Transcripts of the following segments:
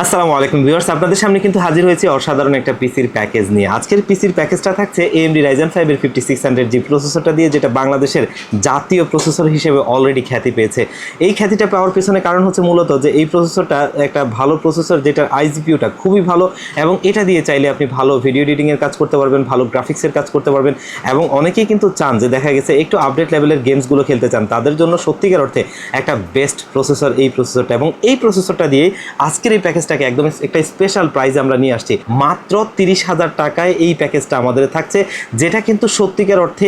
আসসালামু আলাইকুম ভিউয়ার্স, আপনাদের সামনে কিন্তু হাজির হয়েছে অসাধারণ একটা পিসির প্যাকেজ নিয়ে। আজকের পিসির প্যাকেজটা থাকছে AMD Ryzen 5 এর 5600G প্রসেসরটা দিয়ে, যেটা বাংলাদেশের জাতীয় প্রসেসর হিসেবে অলরেডি খ্যাতি পেয়েছে। এই খ্যাতিটা পাওয়ার পেছনে কারণ হচ্ছে মূলত যে এই প্রসেসরটা একটা ভালো প্রসেসর, যেটার আইজিপিউটা খুবই ভালো, এবং এটা দিয়ে চাইলে আপনি ভালো ভিডিও এডিটিংয়ের কাজ করতে পারবেন, ভালো গ্রাফিক্সের কাজ করতে পারবেন। এবং অনেকেই কিন্তু চান যে দেখা গেছে একটু আপডেট লেভেলের গেমসগুলো খেলতে চান, তাদের জন্য সত্যিকার অর্থে একটা বেস্ট প্রসেসর এই প্রসেসরটা। এবং এই প্রসেসরটা দিয়ে আজকের এই প্যাকেজটাকে একদম একটা স্পেশাল প্রাইজে আমরা নিয়ে আসছি। মাত্র 30,000 টাকায় এই প্যাকেজটা আমাদের থাকছে, যেটা কিন্তু সত্যিকার অর্থে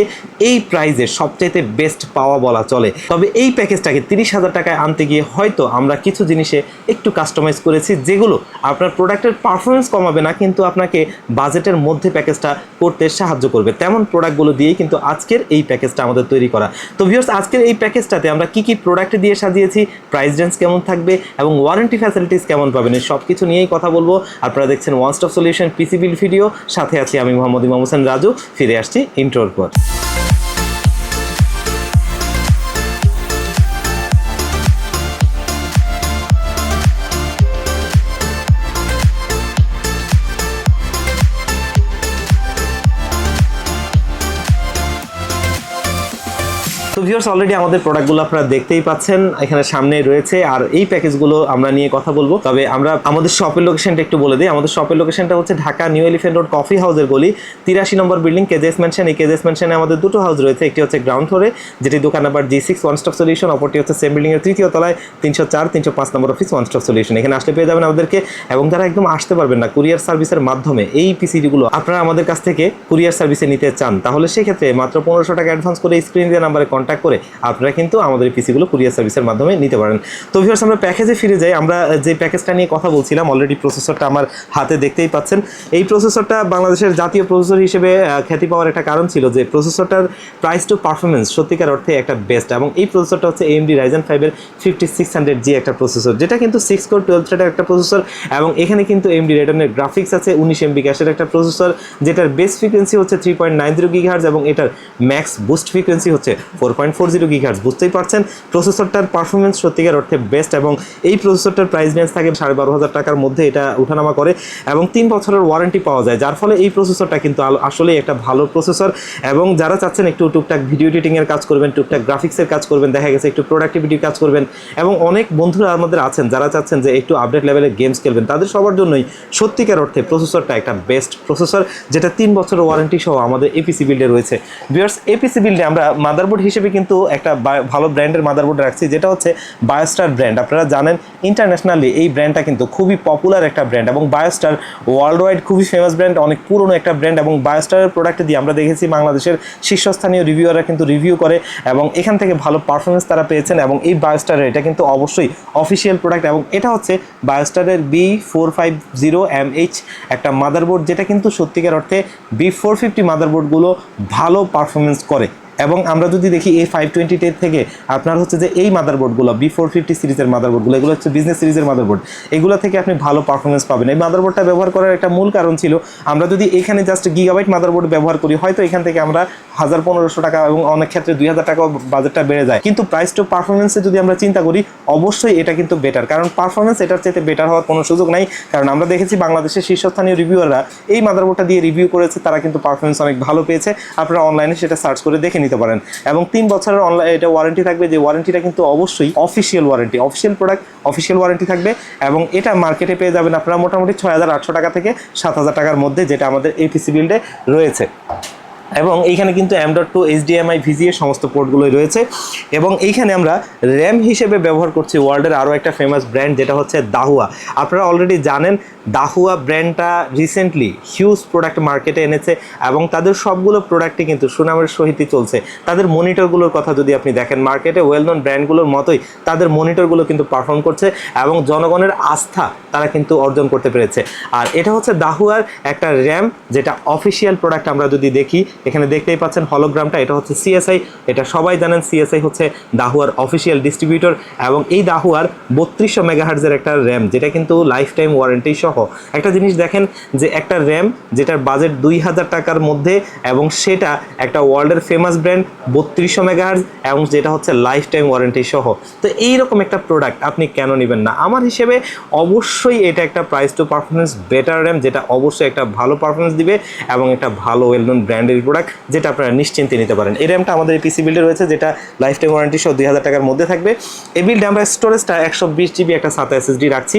এই প্রাইজে সবচাইতে বেস্ট পাওয়া বলা চলে। তবে এই প্যাকেজটাকে 30,000 টাকায় আনতে গিয়ে হয়তো আমরা কিছু জিনিসে একটু কাস্টমাইজ করেছি, যেগুলো আপনার প্রোডাক্টের পারফরমেন্স কমাবে না, কিন্তু আপনাকে বাজেটের মধ্যে প্যাকেজটা করতে সাহায্য করবে। তেমন প্রোডাক্টগুলো দিয়েই কিন্তু আজকের এই প্যাকেজটা আমাদের তৈরি করা। তো ভিউয়ার্স, আজকের এই প্যাকেজটাতে আমরা কি কি প্রোডাক্ট দিয়ে সাজিয়েছি, প্রাইস রেঞ্জ কেমন থাকবে এবং ওয়ারেন্টি ফ্যাসিলিটিস কেমন পাবেন, সব কিছু নিয়েই কথা বলবো। আপনারা দেখছেন one stop solution PC build video, সাথে আছি আমি মোহাম্মদ ইমাম হোসেন রাজু। ফিরে আসছি ইন্ট্রোর পর। তো ভিউয়ার্স, অলরেডি আমাদের প্রোডাক্টগুলো আপনারা দেখতেই পাচ্ছেন, এখানে সামনে রয়েছে। আর এই প্যাকেজগুলো আমরা নিয়ে কথা বলবো। তবে আমরা আমাদের শপের লোকেশনটা একটু বলে দিই। আমাদের শপের লোকেশনটা হচ্ছে Dhaka new elephant road coffee হাউসের গলি 83 নম্বর বিল্ডিং, কেজেস ম্যানশন। এই কেজেস ম্যানশনে আমাদের দুটো হাউস রয়েছে, একটি হচ্ছে গ্রাউন্ড ফ্লোরে, যেটি দোকান number G6 one stop solution, অপরটি হচ্ছে সেম বিল্ডিং এর তৃতীয় তলায় 304 305 নম্বর অফিস ওয়ান স্টপ সলিউশন। এখানে আসলে পেয়ে যাবেন আমাদেরকে। এবং যারা একদম আসতে পারবেন না, কুরিয়ার সার্ভিসের মাধ্যমে এই পিসিগুলো আপনারা আমাদের কাছ থেকে কুরিয়ার সার্ভিসে নিতে চান, তাহলে সেক্ষেত্রে মাত্র 1500 টাকা অ্যাডভান্স করে স্ক্রিন দেওয়া নাম্বারে কন্ট্যাক্ট করে আপনারা কিন্তু আমাদের পিসিগুলো কুরিয়ার সার্ভিসের মাধ্যমে নিতে পারেন। তো ভিউয়ার্স, আমরা প্যাকেজে ফিরে যাই। আমরা যে প্যাকেজটা নিয়ে কথা বলছিলাম, অলরেডি প্রসেসরটা আমার হাতে দেখতেই পাচ্ছেন। এই প্রসেসরটা বাংলাদেশের জাতীয় প্রসেসর হিসেবে খ্যাতি পাওয়ার একটা কারণ ছিল যে প্রসেসরটার প্রাইস টু পারফরমেন্স সত্যিকার অর্থে একটা বেস্ট। এবং এই প্রসেসরটা হচ্ছে AMD Ryzen 5 এর 5600G একটা প্রসেসর, যেটা কিন্তু 6 কোর 12 থ্রেডের একটা প্রসেসর। এবং এখানে কিন্তু AMD Radeon গ্রাফিক্স আছে, 19 MB ক্যাশের একটা প্রসেসর, যেটার বেস ফ্রিকোয়েন্সি হচ্ছে 3.90 GHz এবং এটার ম্যাক্স বুস্ট ফ্রিকোয়েন্সি হচ্ছে 4.40 GHz। বুঝতেই পারছেন প্রসেসরটার পারফরমেন্স সত্যিকার অর্থে বেস্ট। এবং এই প্রসেসরটার প্রাইস রেঞ্জ থাকে 12,500 টাকার মধ্যে, এটা উঠানামা করে। এবং 3 বছরের ওয়ারেন্টি পাওয়া যায়, যার ফলে এই প্রসেসরটা কিন্তু আসলেই একটা ভালো প্রসেসর। এবং যারা চাচ্ছেন একটু টুকটাক ভিডিও এডিটিংয়ের কাজ করবেন, টুকটাক গ্রাফিক্সের কাজ করবেন, দেখা গেছে একটু প্রোডাক্টিভিটির কাজ করবেন, এবং অনেক বন্ধুরা আমাদের আছেন যারা চাচ্ছেন যে একটু আপডেট লেভেলের গেমস খেলবেন, তাদের সবার জন্যই সত্যিকার অর্থে প্রসেসরটা একটা বেস্ট প্রসেসর, যেটা 3 বছরের ওয়ারেন্টি সহ আমাদের এপিসি বিল্ডে রয়েছে। ভিউয়ার্স, এপিসি বিল্ডে আমরা মাদারবোর্ড হিসেবে কিন্তু একটা ভালো ব্র্যান্ডের মাদারবোর্ড রাখছি, যেটা হচ্ছে বায়োস্টার ব্র্যান্ড। আপনারা জানেন ইন্টারন্যাশনালি এই ব্র্যান্ডটা কিন্তু খুবই পপুলার একটা ব্র্যান্ড, এবং বায়োস্টার ওয়ার্ল্ড ওয়াইড খুবই ফেমাস ব্র্যান্ড, অনেক পুরনো একটা ব্র্যান্ড। এবং বায়োস্টারের প্রোডাক্ট দিয়ে আমরা দেখেছি বাংলাদেশের শীর্ষস্থানীয় রিভিউয়াররা কিন্তু রিভিউ করে, এবং এখান থেকে ভালো পারফরমেন্স তারা পেয়েছেন। এবং এই বায়োস্টারের এটা কিন্তু অবশ্যই অফিসিয়াল প্রোডাক্ট, এবং এটা হচ্ছে বায়োস্টারের B450MH একটা মাদারবোর্ড, যেটা কিন্তু সত্যিকার অর্থে B450 মাদারবোর্ডগুলো ভালো পারফরমেন্স করে। এবং আমরা যদি দেখি A520 থেকে আপনার হচ্ছে যে এই মাদারবোর্ডগুলো B450 সিরিজের মাদারবোর্ডগুলো, এগুলো হচ্ছে বিজনেস সিরিজের মাদারবোর্ড, এগুলো থেকে আপনি ভালো পারফরমেন্স পাবেন। এই মাদারবোর্ডটা ব্যবহার করার একটা মূল কারণ ছিল, আমরা যদি এখানে জাস্ট গিগাবাইট মাদারবোর্ড ব্যবহার করি, হয়তো এখান থেকে আমরা 1,500 টাকা এবং অনেক ক্ষেত্রে 2,000 টাকা বাজেটটা বেড়ে যায়। কিন্তু প্রাইস টু পারফরমেন্সে যদি আমরা চিন্তা করি, অবশ্যই এটা কিন্তু বেটার, কারণ পারফরমেন্স এটার চাইতে বেটার হওয়ার কোনো সুযোগ নাই। কারণ আমরা দেখেছি বাংলাদেশের শীর্ষস্থানীয় রিভিউয়াররা এই মাদারবোর্ডটা দিয়ে রিভিউ করেছে, তারা কিন্তু পারফরমেন্স অনেক ভালো পেয়েছে। আপনারা অনলাইনে সেটা সার্চ করে দেখে নিতে পারেন। এবং 3 বছরের অনলাইন এটা ওয়ারেন্টি থাকবে, যে ওয়ারেন্টিটা কিন্তু অবশ্যই official warranty, official product official warranty থাকবে। এবং এটা মার্কেটে পেয়ে যাবেন আপনারা মোটামুটি 6,800 টাকা থেকে 7,000 টাকার মধ্যে, যেটা আমাদের এই পিসি বিল্ডে রয়েছে। এবং এইখানে কিন্তু M.2 HDMI VGA সমস্ত পোর্টগুলোই রয়েছে। এবং এইখানে আমরা র্যাম হিসেবে ব্যবহার করছি ওয়ার্ল্ডের আরও একটা ফেমাস ব্র্যান্ড, যেটা হচ্ছে দাহুয়া। আপনারা অলরেডি জানেন দাহুয়া ব্র্যান্ডটা রিসেন্টলি হিউজ প্রোডাক্ট মার্কেটে এনেছে, এবং তাদের সবগুলো প্রোডাক্টই কিন্তু সুনামের সহিতই চলছে। তাদের মনিটরগুলোর কথা যদি আপনি দেখেন, মার্কেটে ওয়েল নোন ব্র্যান্ডগুলোর মতোই তাদের মনিটরগুলো কিন্তু পারফর্ম করছে, এবং জনগণের আস্থা তারা কিন্তু অর্জন করতে পেরেছে। আর এটা হচ্ছে দাহুয়ার একটা র্যাম, যেটা অফিসিয়াল প্রোডাক্ট। আমরা যদি দেখি এখানে দেখতেই পাচ্ছেন হলোগ্রামটা, এটা হচ্ছে সিএসআই। এটা সবাই জানেন সিএসআই হচ্ছে দাহুয়ার অফিসিয়াল ডিস্ট্রিবিউটর, এবং এই দাহুয়ার 3200 মেগাহার্জের একটা র্যাম, যেটা কিন্তু লাইফ টাইম ওয়ারেন্টি সহ। একটা জিনিস দেখেন যে একটা র্যাম যেটার বাজেট 2000 টাকার মধ্যে, এবং সেটা একটা ওয়ার্ল্ডের ফেমাস ব্র্যান্ড 3200 মেগাহার্জ, এবং যেটা হচ্ছে লাইফ টাইম ওয়ারেন্টি সহ। তো এইরকম একটা প্রোডাক্ট আপনি কেন নেবেন না? আমার হিসেবে অবশ্যই এটা একটা price to performance better RAM, যেটা অবশ্যই একটা ভালো পারফরমেন্স দিবে, এবং একটা ভালো ওয়েল নোন ব্র্যান্ডের প্রোডাক্ট, যেটা আপনারা নিশ্চিন্তে নিতে পারেন। এই র্যামটা আমাদের এই পিসি বিল্ডে রয়েছে, যেটা লাইফ টাইম ওয়ারেন্টি সহ 2000 টাকার মধ্যে থাকবে। এই বিল্ডে আমরা স্টোরেজটা 120 জিবি একটা SATA SSD রাখছি।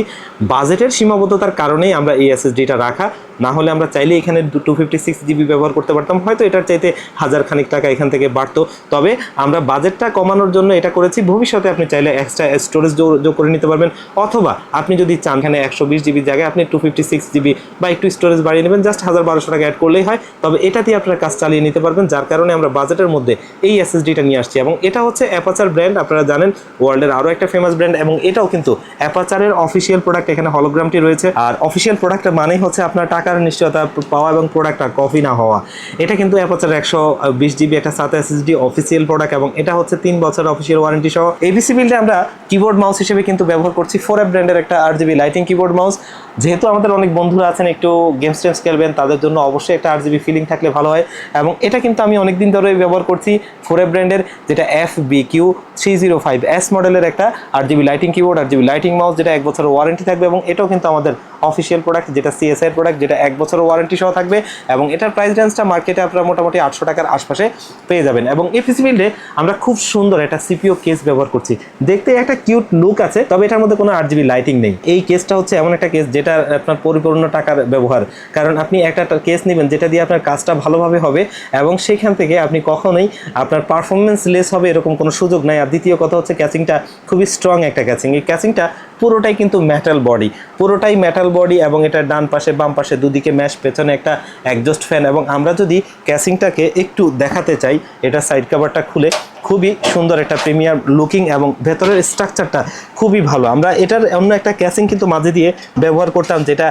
বাজেটের সীমাবদ্ধতার কারণেই আমরা এই SSDটা রাখা, না হলে আমরা চাইলে এখানে 256 জিবি ব্যবহার করতে পারতাম, হয়তো এটার চাইতে হাজার খানিক টাকা এখান থেকে বাড়তো। তবে আমরা বাজেটটা কমানোর জন্য এটা করেছি। ভবিষ্যতে আপনি চাইলে এক্সট্রা স্টোরেজ যোগ করে নিতে পারবেন, অথবা আপনি যদি চান এখানে 120 জিবির জায়গায় আপনি 256 জিবি বা একটু স্টোরেজ বাড়িয়ে নেবেন, জাস্ট 1200 টাকা অ্যাড করলেই হয়। তবে এটা দিয়ে আপনারা কাজ চালিয়ে নিতে পারবেন, যার কারণে আমরা বাজেটের মধ্যে এই SSDটা নিয়ে আসছি। এবং এটা হচ্ছে অ্যাপাচার ব্র্যান্ড, আপনারা জানেন ওয়ার্ল্ডের আরও একটা ফেমাস ব্র্যান্ড, এবং এটাও কিন্তু অ্যাপাচারের অফিসিয়াল প্রোডাক্ট। এখানে হলোগ্রামটি রয়েছে, আর অফিসিয়াল প্রোডাক্ট মানেই হচ্ছে আপনার টাকার নিশ্চয়তা পাওয়া এবং প্রোডাক্টটা কপি না হওয়া। এটা কিন্তু অ্যাপাচার 120 জিবি একটা SATA SSD অফিসিয়াল প্রোডাক্ট, এবং এটা হচ্ছে 3 বছর অফিসিয়াল ওয়ারেন্টি সহ। এবিসি বিল্ডে আমরা কিবোর্ড মাউস হিসেবে কিন্তু ব্যবহার করছি 4F ব্র্যান্ডের একটা RGB লাইটিং কিবোর্ড মাউস। যেহেতু আমাদের অনেক বন্ধুরা আছেন একটু গেমস টেমস খেলবেন, তাদের জন্য অবশ্যই একটা RGB ফিলিং থাকলে ভালো হয়। এবং এটা কিন্তু আমি অনেকদিন ধরে ব্যবহার করছি 4F ব্র্যান্ডের, যেটা FBQ305S মডেলের একটা RGB lighting keyboard, RGB lighting mouse, যেটা 1 বছরের ওয়ারেন্টি থাকবে। এবং এটাও কিন্তু আমাদের অফিসিয়াল প্রোডাক্ট, যেটা CSI প্রোডাক্ট, যেটা 1 বছরের ওয়ারেন্টি সহ থাকবে। এবং এটার প্রাইস রেঞ্জটা মার্কেটে আপনারা মোটামুটি 800 টাকার আশপাশে পেয়ে যাবেন। এবং এই পিসি বিল্ডে আমরা খুব সুন্দর একটা সিপিইউ কেস ব্যবহার করছি। দেখতে একটা কিউট লুক আছে, তবে এটার মধ্যে কোনো RGB লাইটিং নেই। এই কেসটা হচ্ছে এমন একটা কেস যেটা আপনার পরিপূর্ণ টাকার ব্যবহার, কারণ আপনি একটা কেস নেবেন যেটা দিয়ে আপনার কাজটা ভালোভাবে হবে, এবং সেখান থেকে আপনি কখনোই আপনার পারফরমেন্স লেস হবে এরকম কোনো সুযোগ নাই। আর দ্বিতীয় কথা হচ্ছে ক্যাচিংটা খুবই স্ট্রং একটা ক্যাচিং। এই ক্যাচিংটা পুরোটাই কিন্তু মেটাল বডি, পুরোটাই মেটাল বডি, এবং এটা ডান পাশে বাম পাশে দুদিকে ম্যাশ, পেছনে একটা এক্সজস্ট ফ্যান। এবং আমরা যদি ক্যাচিংটাকে একটু দেখাতে চাই, এটা সাইড কভারটা খুলে খুবই সুন্দর একটা প্রিমিয়ার লুকিং, এবং ভেতরের স্ট্রাকচারটা খুবই ভালো। আমরা এটার অন্য একটা ক্যাচিং কিন্তু মাঝে দিয়ে ব্যবহার করতাম, যেটা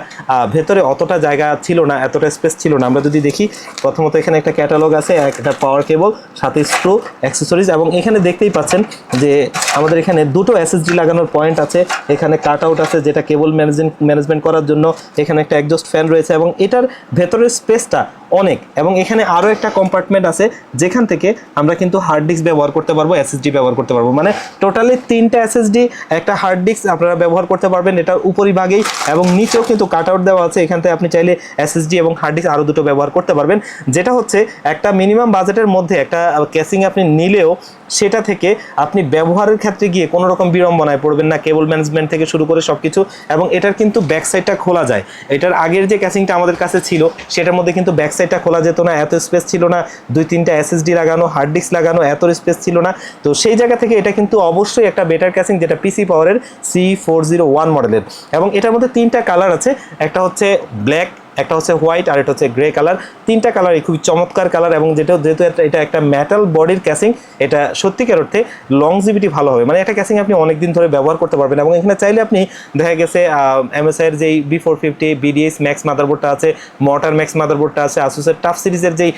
ভেতরে অতটা জায়গা ছিল না, এতটা স্পেস ছিল না। আমরা যদি দেখি, প্রথমত এখানে একটা ক্যাটালগ আছে, একটা পাওয়ার কেবল, সাথে স্ক্রু, অ্যাক্সেসরিজ, এবং এখানে দেখতেই পাচ্ছেন যে আমাদের এখানে দুটো SSD লাগানোর পয়েন্ট আছে। এখানে কাট আউট আছে যেটা কেবল ম্যানেজমেন্ট করার জন্য। এখানে একটা এক্সজস্ট ফ্যান রয়েছে, এবং এটার ভেতরের স্পেসটা অনেক। এবং এখানে আরও একটা কম্পার্টমেন্ট আছে, যেখান থেকে আমরা কিন্তু হার্ড ডিস্ক ব্যবহার করতে পারবো, SSD ব্যবহার করতে পারবো। মানে টোটালি 3টা SSD, একটা হার্ড ডিস্ক আপনারা ব্যবহার করতে পারবেন এটার উপরিভাগেই, এবং নিচেও কিন্তু কাট আউট দেওয়া আছে। এখান থেকে আপনি চাইলে SSD এবং হার্ড ডিস্ক আরও দুটো ব্যবহার করতে পারবেন, যেটা হচ্ছে একটা মিনিমাম বাজেটের মধ্যে একটা ক্যাসিং আপনি নিলেও সেটা থেকে আপনি ব্যবহারের ক্ষেত্রে গিয়ে কোনো রকম বিড়ম্বনায় পড়বেন না, কেবল ম্যানেজমেন্ট থেকে শুরু করে সব কিছু। এবং এটার কিন্তু ব্যাক সাইডটা খোলা যায়। এটার আগের যে ক্যাসিংটা আমাদের কাছে ছিল সেটার মধ্যে কিন্তু ব্যাক সাইডটা খোলা যেত না, এত স্পেস ছিল না, 2-3টা SSD লাগানো, হার্ড ডিস্ক লাগানো, এত স্পেস ছিল না। তো সেই জায়গা থেকে এটা কিন্তু অবশ্যই একটা বেটার ক্যাসিং, যেটা পিসি পাওয়ারের C401 মডেলের। এবং এটার মধ্যে 3টা কালার আছে, একটা হচ্ছে ব্ল্যাক, একটা হচ্ছে হোয়াইট, আর এটা হচ্ছে গ্রে কালার। 3টা কালারই খুবই চমৎকার কালার, এবং যেহেতু এটা একটা মেটাল বডির ক্যাসিং, এটা সত্যিকার অর্থে লংজিভিটি ভালো হবে। মানে একটা ক্যাসিং আপনি অনেক দিন ধরে ব্যবহার করতে পারবেন। এবং এখানে চাইলে আপনি দেখা গেছে MSI এর যেই B450 BDS ম্যাক্স মাদারবোর্ডটা আছে, মর্টার ম্যাক্স মাদারবোর্ডটা আছে, আসুসের টাফ সিরিজের যেই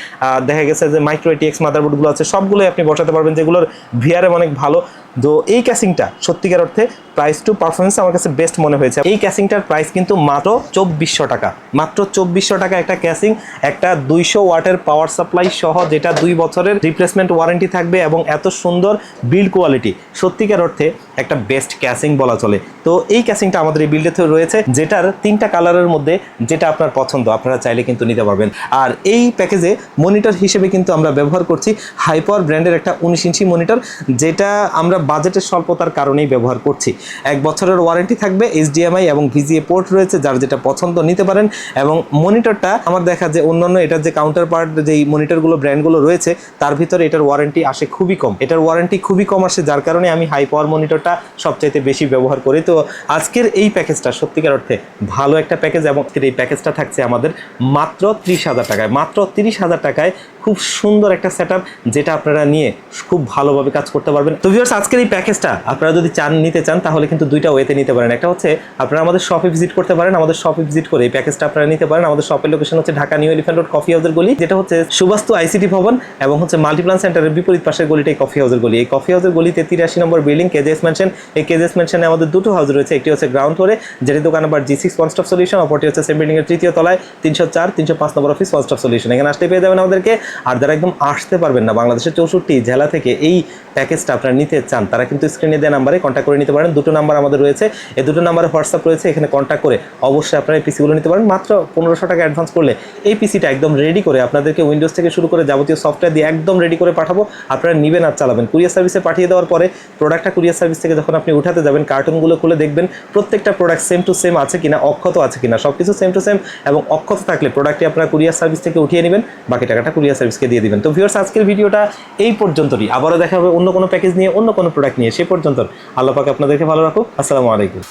দেখা গেছে যে মাইক্রো ATX মাদারবোর্ডগুলো আছে, সবগুলোই আপনি বসাতে পারবেন, যেগুলোর ভিআরএম অনেক ভালো। তো এই ক্যাসিংটা সত্যিকার অর্থে প্রাইস টু পারফরমেন্স আমার কাছে বেস্ট মনে হয়েছে। এই ক্যাসিংটার প্রাইস কিন্তু মাত্র 2400 টাকা, মাত্র 2400 টাকা একটা ক্যাসিং, একটা 200 ওয়াটের পাওয়ার সাপ্লাই সহ, যেটা 2 বছরের রিপ্লেসমেন্ট ওয়ারেন্টি থাকবে, এবং এত সুন্দর বিল্ড কোয়ালিটি, সত্যিকার অর্থে একটা বেস্ট ক্যাসিং বলা চলে। তো এই ক্যাসিংটা আমাদের এই বিল্ডে রয়েছে, যেটার 3টা কালারের মধ্যে যেটা আপনার পছন্দ আপনারা চাইলে কিন্তু নিতে পারবেন। আর এই প্যাকেজে মনিটর হিসেবে কিন্তু আমরা ব্যবহার করছি হাইপাওয়ার ব্র্যান্ডের একটা 19 ইঞ্চি মনিটর, যেটা আমরা বাজেটের স্বল্পতার কারণেই ব্যবহার করছি। 1 বছরের ওয়ারেন্টি থাকবে, HDMI এবং VGA পোর্ট রয়েছে, যার যেটা পছন্দ নিতে পারেন। এবং মনিটরটা আমার দেখা যে অন্যান্য এটার যে কাউন্টার পার্ট যেই মনিটরগুলো ব্র্যান্ডগুলো রয়েছে, তার ভিতরে এটার ওয়ারেন্টি আসে খুবই কম, এটার ওয়ারেন্টি খুবই কম আসে, যার কারণে আমি হাই পাওয়ার মনিটরটা ডাটাটা সবচাইতে বেশি ব্যবহার করি। তো আজকের এই প্যাকেজটা সত্যিকার অর্থে ভালো একটা প্যাকেজ, এবং এই প্যাকেজটা থাকছে আমাদের মাত্র 30,000 টাকায়। মাত্র 30,000 টাকায় খুব সুন্দর একটা সেটআপ, যেটা আপনারা নিয়ে খুব ভালোভাবে কাজ করতে পারবেন। তো ভিউয়ার্স, আজকের এই প্যাকেজটা আপনারা যদি নিতে চান তাহলে কিন্তু দুইটা ওয়েতে নিতে পারেন। একটা হচ্ছে আপনারা আমাদের শপে ভিজিট করতে পারেন, আমাদের শপে ভিজিট করে এই প্যাকেজটা আপনারা নিতে পারেন। আমাদের শপের লোকেশন হচ্ছে Dhaka new elephant road coffee হাউসের গলি, যেটা হচ্ছে সুবাস্তু আইসিটি ভবন এবং হচ্ছে মাল্টিপ্লান সেন্টারের বিপরীত পাশের গলিটাই কফি হাউসের গলি। এই কফি হাউসের গলিতে 83 নম্বর বিল্ডিং কেজেএস মেনশন। এই কেজেএস মেনশনে আমাদের দুটো হাউস রয়েছে, একটি হচ্ছে গ্রাউন্ড ফ্লোরে যেটি দোকান number G6 one stop solution, অপরটি হচ্ছে সেম বিল্ডিং এর তৃতীয় তলায় 304 305 নম্বর অফিস ওয়ান স্টপ সলিউশন। এখানে আসতে পেয়ে যাবেন আমাদেরকে। আর যারা একদম আসতে পারবেন না, বাংলাদেশের 64 জেলা থেকে এই প্যাকেজটা আপনারা নিতে চান, তারা কিন্তু স্ক্রিনে দেওয়া নাম্বারে কন্ট্যাক্ট করে নিতে পারেন। দুটো নাম্বার আমাদের রয়েছে, এই দুটো নাম্বারে হোয়াটসঅ্যাপ রয়েছে, এখানে কন্ট্যাক্ট করে অবশ্যই আপনারা এই পিসিগুলো নিতে পারেন। মাত্র 1500 টাকা অ্যাডভান্স করলে এই পিসিটা একদম রেডি করে আপনাদেরকে উইন্ডোজ থেকে শুরু করে যাবতীয় সফটওয়্যার দিয়ে একদম রেডি করে পাঠাবো। আপনারা নেবেন আর চালাবেন। কুরিয়ার সার্ভিসে পাঠিয়ে দেওয়ার পরে প্রোডাক্টটা কুরিয়ার সার্ভিস থেকে যখন আপনি উঠাতে যাবেন, কার্টুনগুলো খুলে দেখবেন প্রত্যেকটা প্রোডাক্ট সেম টু সেম আছে কিনা, অক্ষত আছে কিনা, সবকিছু সেম টু সেম, এবং অক্ষত থাকলে প্রোডাক্টটি আপনারা কুরিয়ার সার্ভিস থেকে উঠিয়ে নেবেন, বাকি টাকাটা কুরিয়ার সার্ভিসকে দিয়ে দিবেন। তো ভিউয়ার্স, আজকের ভিডিওটা এই পর্যন্তই। আবারও দেখা হবে অন্য কোনো প্যাকেজ নিয়ে, অন্য কোনো প্রোডাক্ট নিয়ে। সে পর্যন্ত আল্লাহ পাক আপনাদেরকে ভালো রাখুক। আসসালামু আলাইকুম।